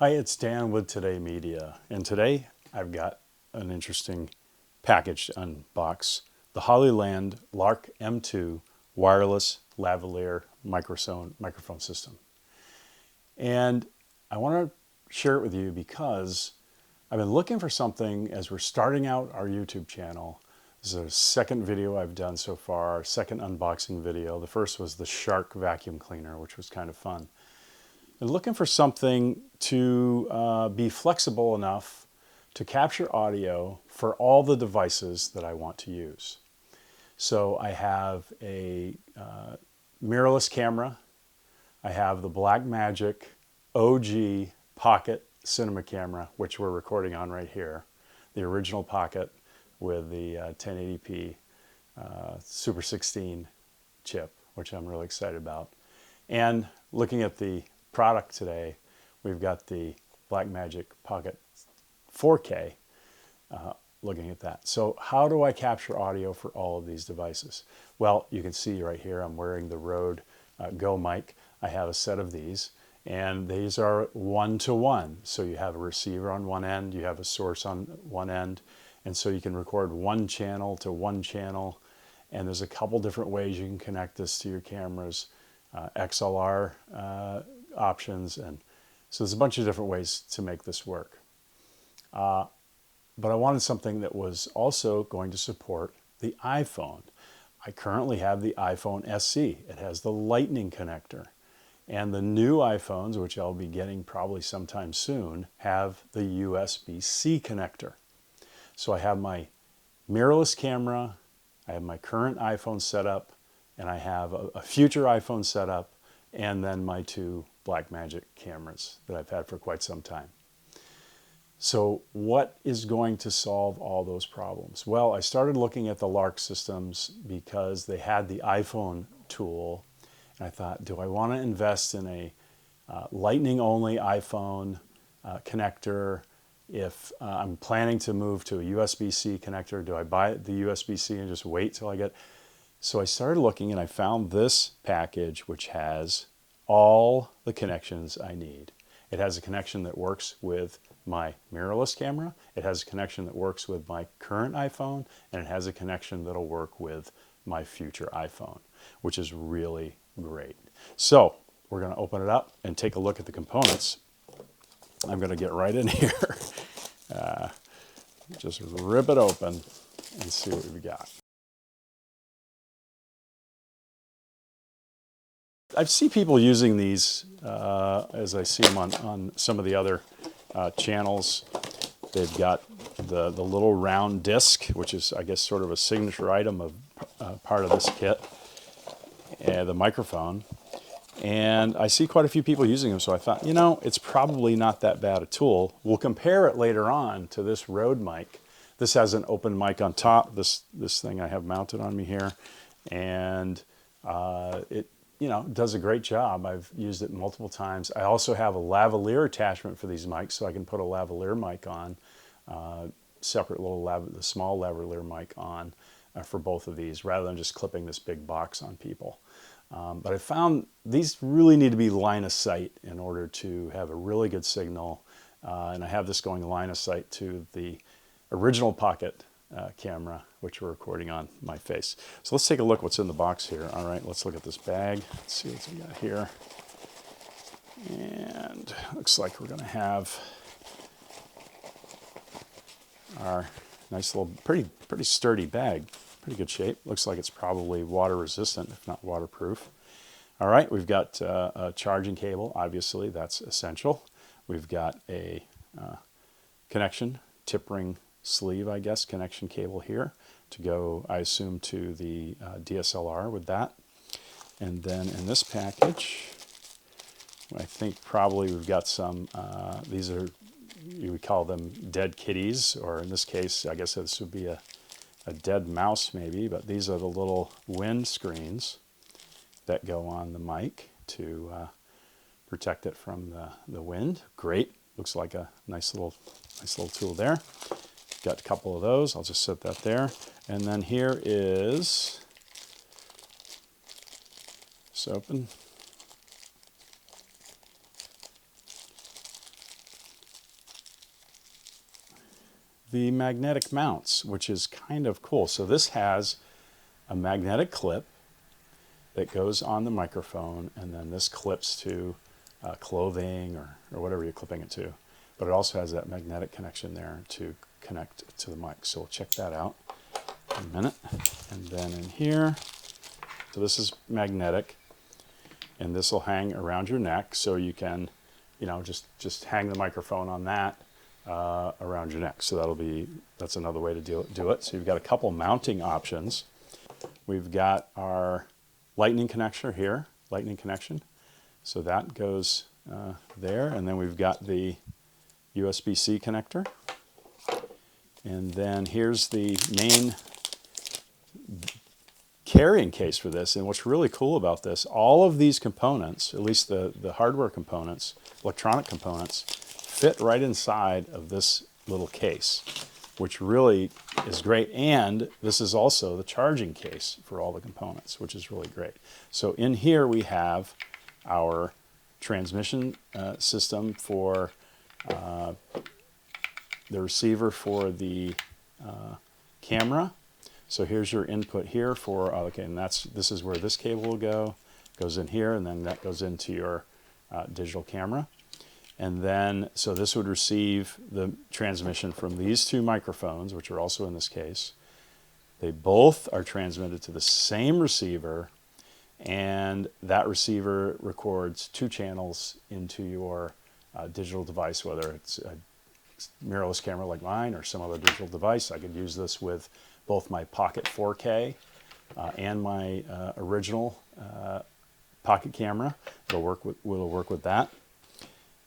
Hi, it's Dan with Today Media, and today I've got an interesting package to unbox. The Hollyland Lark M2 wireless lavalier microphone system. And I want to share it with you because I've been looking for something as we're starting out our YouTube channel. This is the second video I've done so far, second unboxing video. The first was the Shark vacuum cleaner, which was kind of fun. I'm looking for something to be flexible enough to capture audio for all the devices that I want to use. So I have a mirrorless camera. I have the Blackmagic OG Pocket cinema camera, which we're recording on right here. The original Pocket with the 1080p Super 16 chip, which I'm really excited about. And looking at the product today, we've got the Blackmagic Pocket 4K, looking at that. So how do I capture audio for all of these devices? Well, you can see right here I'm wearing the Rode Go mic. I have a set of these, and these are one-to-one. So you have a receiver on one end, you have a source on one end, and so you can record one channel to one channel, and there's a couple different ways you can connect this to your cameras. XLR options, and so there's a bunch of different ways to make this work. But I wanted something that was also going to support the iPhone. I currently have the iPhone SE. It has the Lightning connector, and the new iPhones, which I'll be getting probably sometime soon, have the USB-C connector. So I have my mirrorless camera, I have my current iPhone setup, and I have a future iPhone setup, and then my two Blackmagic cameras that I've had for quite some time. So what is going to solve all those problems? Well, I started looking at the Lark systems because they had the iPhone tool, and I thought, do I want to invest in a Lightning-only iPhone connector? If I'm planning to move to a USB-C connector, do I buy the USB-C and just wait till I get... So I started looking, and I found this package which has all the connections I need. It has a connection that works with my mirrorless camera, it has a connection that works with my current iPhone, and it has a connection that'll work with my future iPhone, which is really great. So we're going to open it up and take a look at the components. I'm going to get right in here. Just rip it open and see what we've got. I see people using these as I see them on some of the other channels. They've got the little round disc, which is, I guess, sort of a signature item of part of this kit, and the microphone. And I see quite a few people using them, so I thought, you know, it's probably not that bad a tool. We'll compare it later on to this Rode mic. This has an open mic on top, this thing I have mounted on me here, and it does a great job. I've used it multiple times. I also have a lavalier attachment for these mics, so I can put a lavalier mic on, separate little the small lavalier mic on for both of these, rather than just clipping this big box on people. But I found these really need to be line of sight in order to have a really good signal. And I have this going line of sight to the original Pocket camera, which we're recording on my face. So let's take a look what's in the box here. All right, let's look at this bag. Let's see what we got here. And looks like we're going to have our nice little, pretty sturdy bag. Pretty good shape. Looks like it's probably water resistant, if not waterproof. All right, we've got a charging cable. Obviously, that's essential. We've got a connection, tip ring sleeve, I guess, connection cable here to go, I assume, to the DSLR with that. And then in this package, I think probably we've got some, these are, you would call them dead kitties, or in this case, I guess this would be a dead mouse maybe, but these are the little wind screens that go on the mic to protect it from the wind. Great, looks like a nice little tool there. Got a couple of those, I'll just set that there. And then here is, this open. the magnetic mounts, which is kind of cool. So this has a magnetic clip that goes on the microphone, and then this clips to clothing or whatever you're clipping it to. But it also has that magnetic connection there to connect to the mic. So we'll check that out in a minute. And then in here, so this is magnetic, and this will hang around your neck, so you can, you know, just hang the microphone on that around your neck. So that's another way to do it. So you've got a couple mounting options. We've got our lightning connector here, lightning connection. So that goes there, and then we've got the USB-C connector. And then here's the main carrying case for this. And what's really cool about this, all of these components, at least the hardware components, electronic components, fit right inside of this little case, which really is great. And this is also the charging case for all the components, which is really great. So in here we have our transmission system for the receiver for the camera. So here's your input here for, okay, and this is where this cable will go, goes in here, and then that goes into your digital camera. And then, so this would receive the transmission from these two microphones, which are also in this case. They both are transmitted to the same receiver, and that receiver records 2 channels into your digital device, whether it's a mirrorless camera like mine or some other digital device. I could use this with both my Pocket 4K and my original Pocket camera. It'll work with that.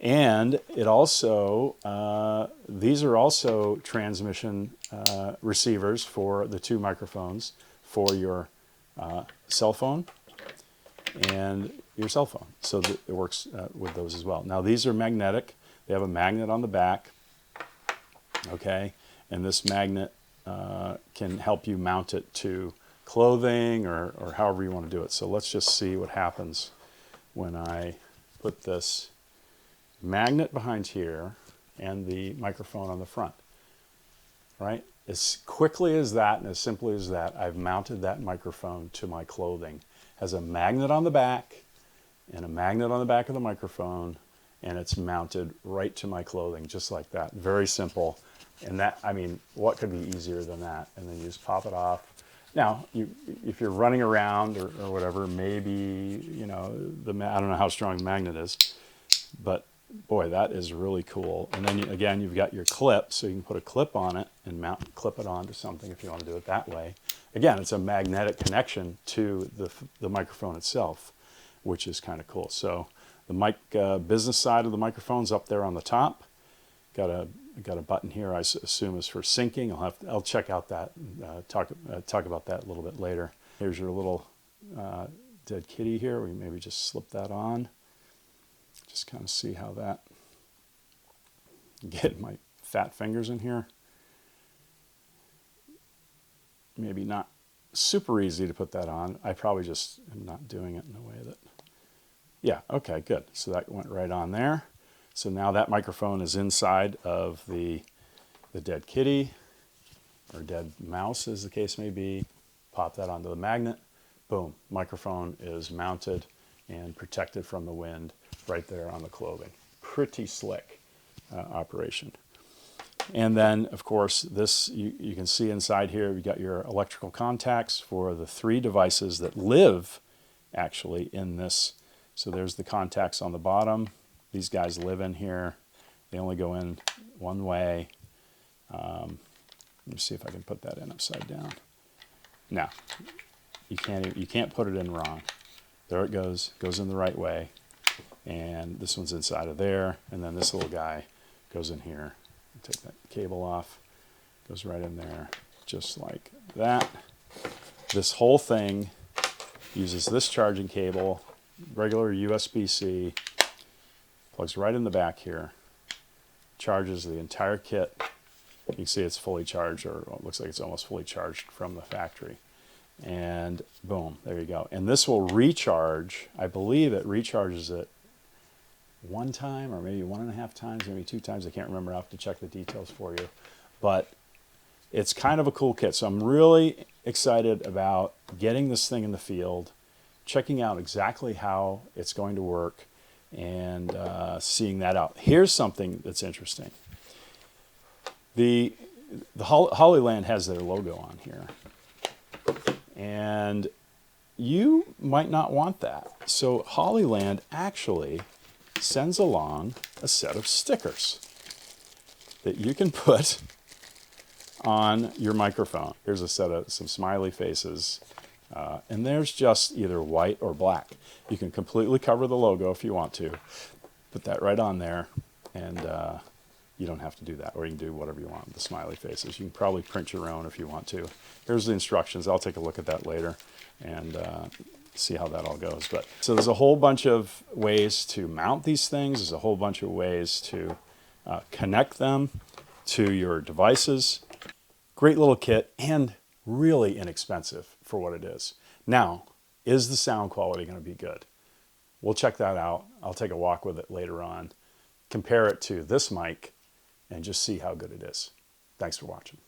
And it also, these are also transmission receivers for the 2 microphones for your cell phone and your cell phone. So that it works with those as well. Now these are magnetic. They have a magnet on the back, okay? And this magnet can help you mount it to clothing or however you want to do it. So let's just see what happens when I put this magnet behind here and the microphone on the front, right? As quickly as that and as simply as that, I've mounted that microphone to my clothing. It has a magnet on the back and a magnet on the back of the microphone, and it's mounted right to my clothing, just like that. Very simple. And that, I mean, what could be easier than that? And then you just pop it off. Now, if you're running around or whatever, maybe, you know, I don't know how strong the magnet is, but boy, that is really cool. And then again, you've got your clip, so you can put a clip on it and clip it onto something if you want to do it that way. Again, it's a magnetic connection to the microphone itself, which is kind of cool. So the mic business side of the microphone's up there on the top. Got a button here, I assume is for syncing. I'll check out that, talk about that a little bit later. Here's your little dead kitty here. We maybe just slip that on. Just kind of see how that, get my fat fingers in here. Maybe not super easy to put that on. I probably just am not doing it in a way that, yeah, okay, good. So that went right on there. So now that microphone is inside of the dead kitty, or dead mouse as the case may be. Pop that onto the magnet. Boom, microphone is mounted and protected from the wind right there on the clothing. Pretty slick operation. And then, of course, this you can see inside here, you've got your electrical contacts for the 3 devices that live actually in this. So there's the contacts on the bottom. These guys live in here. They only go in one way. Let me see if I can put that in upside down. No, you can't put it in wrong. There it goes in the right way. And this one's inside of there. And then this little guy goes in here. Take that cable off. Goes right in there, just like that. This whole thing uses this charging cable, regular USB-C, plugs right in the back here, charges the entire kit. You can see it's fully charged, or it looks like it's almost fully charged from the factory. And boom, there you go. And this will recharge. I believe it recharges it 1 time or maybe 1.5 times, maybe 2 times. I can't remember. I'll have to check the details for you. but it's kind of a cool kit. So I'm really excited about getting this thing in the field, checking out exactly how it's going to work, and seeing that out. Here's something that's interesting. The Hollyland has their logo on here, and you might not want that. So Hollyland actually sends along a set of stickers that you can put on your microphone. Here's a set of some smiley faces, and there's just either white or black. You can completely cover the logo if you want to. Put that right on there, and you don't have to do that, or you can do whatever you want with the smiley faces. You can probably print your own if you want to. Here's the instructions. I'll take a look at that later and see how that all goes. But so there's a whole bunch of ways to mount these things. There's a whole bunch of ways to connect them to your devices. Great little kit and really inexpensive for what it is. Now, is the sound quality going to be good? We'll check that out. I'll take a walk with it later on, compare it to this mic, and just see how good it is. Thanks for watching.